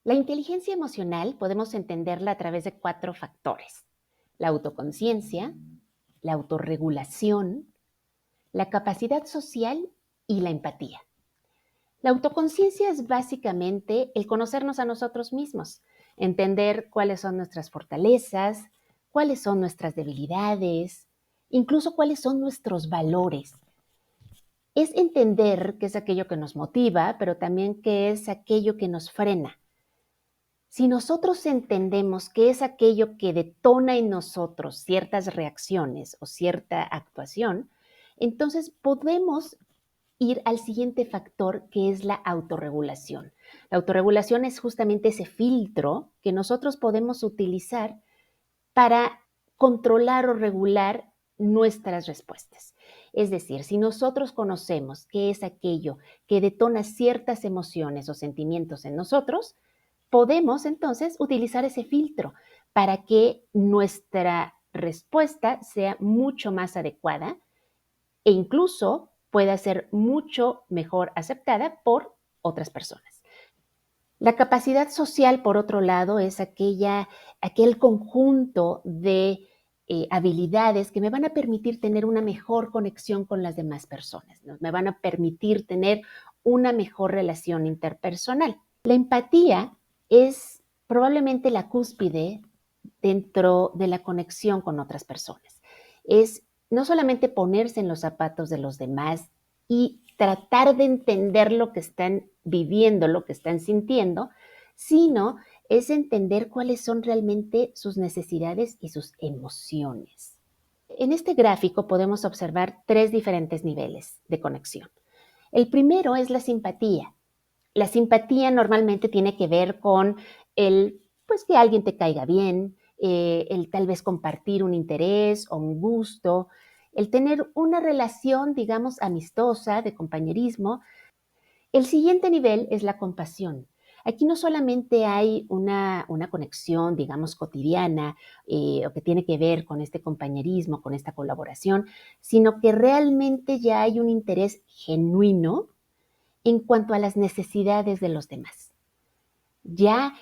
La inteligencia emocional podemos entenderla a través de 4 factores: la autoconciencia, la autorregulación, la capacidad social y la empatía. La autoconciencia es básicamente el conocernos a nosotros mismos, entender cuáles son nuestras fortalezas, cuáles son nuestras debilidades, incluso cuáles son nuestros valores. Es entender qué es aquello que nos motiva, pero también qué es aquello que nos frena. Si nosotros entendemos qué es aquello que detona en nosotros ciertas reacciones o cierta actuación, entonces podemos ir al siguiente factor, que es la autorregulación. La autorregulación es justamente ese filtro que nosotros podemos utilizar para controlar o regular nuestras respuestas. Es decir, si nosotros conocemos qué es aquello que detona ciertas emociones o sentimientos en nosotros, podemos entonces utilizar ese filtro para que nuestra respuesta sea mucho más adecuada e incluso pueda ser mucho mejor aceptada por otras personas. La capacidad social, por otro lado, es aquel conjunto de habilidades que me van a permitir tener una mejor conexión con las demás personas, ¿no? Me van a permitir tener una mejor relación interpersonal. La empatía es probablemente la cúspide dentro de la conexión con otras personas. Es no solamente ponerse en los zapatos de los demás y tratar de entender lo que están viviendo, lo que están sintiendo, sino es entender cuáles son realmente sus necesidades y sus emociones. En este gráfico podemos observar 3 diferentes niveles de conexión. El primero es la simpatía. La simpatía normalmente tiene que ver con pues que alguien te caiga bien, el tal vez compartir un interés o un gusto, el tener una relación, digamos, amistosa, de compañerismo. El siguiente nivel es la compasión. Aquí no solamente hay una conexión, digamos, cotidiana, o que tiene que ver con este compañerismo, con esta colaboración, sino que realmente ya hay un interés genuino en cuanto a las necesidades de los demás. Ya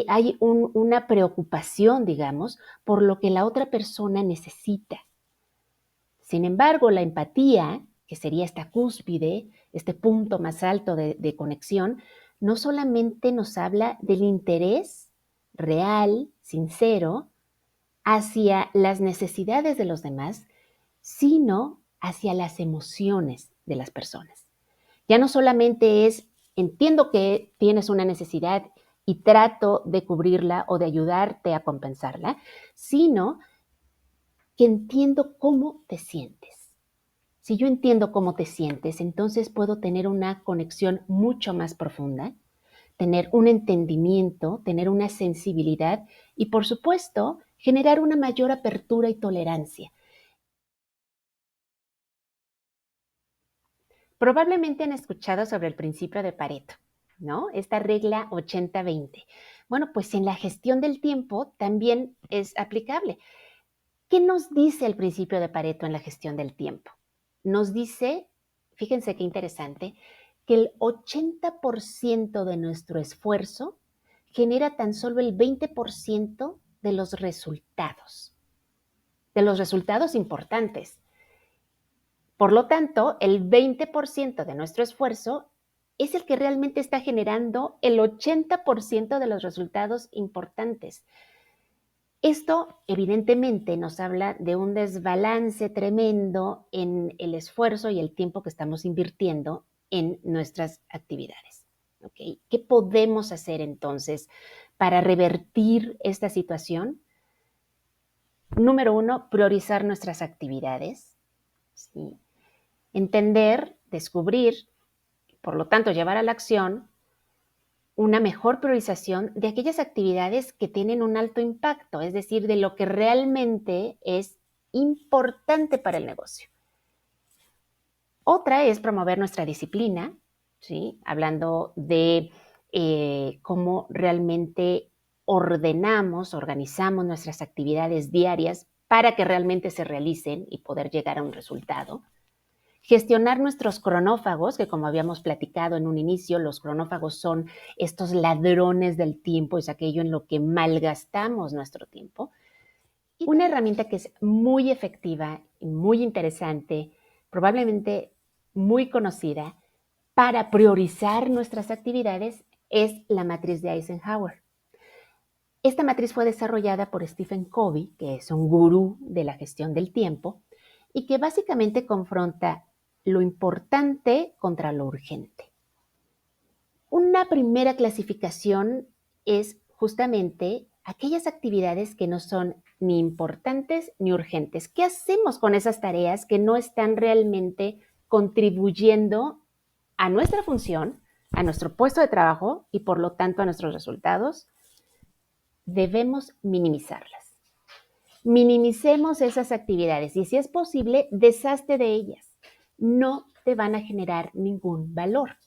hay una preocupación, digamos, por lo que la otra persona necesita. Sin embargo, la empatía, que sería esta cúspide, este punto más alto de conexión, no solamente nos habla del interés real, sincero, hacia las necesidades de los demás, sino hacia las emociones de las personas. Ya no solamente es, entiendo que tienes una necesidad y trato de cubrirla o de ayudarte a compensarla, sino que entiendo cómo te sientes. Si yo entiendo cómo te sientes, entonces puedo tener una conexión mucho más profunda, tener un entendimiento, tener una sensibilidad y, por supuesto, generar una mayor apertura y tolerancia. Probablemente han escuchado sobre el principio de Pareto, ¿no? Esta regla 80-20. Bueno, pues en la gestión del tiempo también es aplicable. ¿Qué nos dice el principio de Pareto en la gestión del tiempo? Nos dice, fíjense qué interesante, que el 80% de nuestro esfuerzo genera tan solo el 20% de los resultados importantes. Por lo tanto, el 20% de nuestro esfuerzo es el que realmente está generando el 80% de los resultados importantes. Esto evidentemente nos habla de un desbalance tremendo en el esfuerzo y el tiempo que estamos invirtiendo en nuestras actividades. ¿Okay? ¿Qué podemos hacer entonces para revertir esta situación? Número 1, priorizar nuestras actividades. ¿Sí? Entender, descubrir, por lo tanto llevar a la acción una mejor priorización de aquellas actividades que tienen un alto impacto, es decir, de lo que realmente es importante para el negocio. Otra es promover nuestra disciplina, ¿sí? Hablando de cómo realmente organizamos nuestras actividades diarias para que realmente se realicen y poder llegar a un resultado. Gestionar nuestros cronófagos, que como habíamos platicado en un inicio, los cronófagos son estos ladrones del tiempo, es aquello en lo que malgastamos nuestro tiempo. Una herramienta que es muy efectiva y muy interesante, probablemente muy conocida, para priorizar nuestras actividades es la matriz de Eisenhower. Esta matriz fue desarrollada por Stephen Covey, que es un gurú de la gestión del tiempo, y que básicamente confronta lo importante contra lo urgente. Una primera clasificación es justamente aquellas actividades que no son ni importantes ni urgentes. ¿Qué hacemos con esas tareas que no están realmente contribuyendo a nuestra función, a nuestro puesto de trabajo y por lo tanto a nuestros resultados? Debemos minimizarlas. Minimicemos esas actividades y si es posible, deshazte de ellas. No te van a generar ningún valor.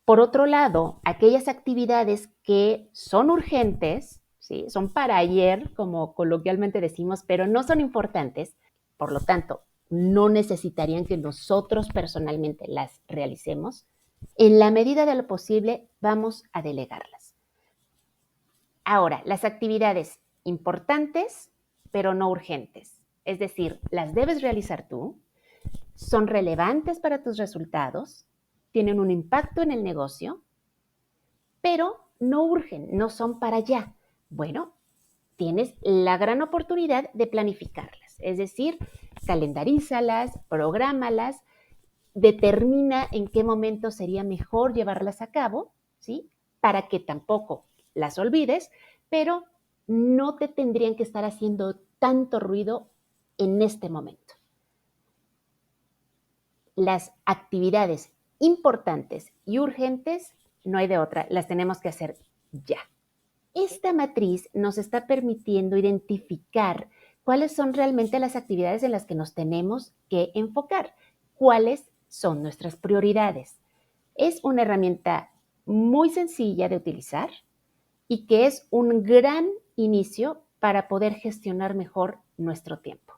Por otro lado, aquellas actividades que son urgentes, ¿sí? Son para ayer, como coloquialmente decimos, pero no son importantes, por lo tanto, no necesitarían que nosotros personalmente las realicemos. En la medida de lo posible, vamos a delegarlas. Ahora, las actividades importantes, pero no urgentes, es decir, las debes realizar tú, son relevantes para tus resultados, tienen un impacto en el negocio, pero no urgen, no son para ya. Bueno, tienes la gran oportunidad de planificarlas, es decir, calendarízalas, prográmalas, determina en qué momento sería mejor llevarlas a cabo, ¿sí? Para que tampoco las olvides, pero no te tendrían que estar haciendo tanto ruido en este momento. Las actividades importantes y urgentes, no hay de otra, las tenemos que hacer ya. Esta matriz nos está permitiendo identificar cuáles son realmente las actividades en las que nos tenemos que enfocar, cuáles son nuestras prioridades. Es una herramienta muy sencilla de utilizar y que es un gran inicio para poder gestionar mejor nuestro tiempo.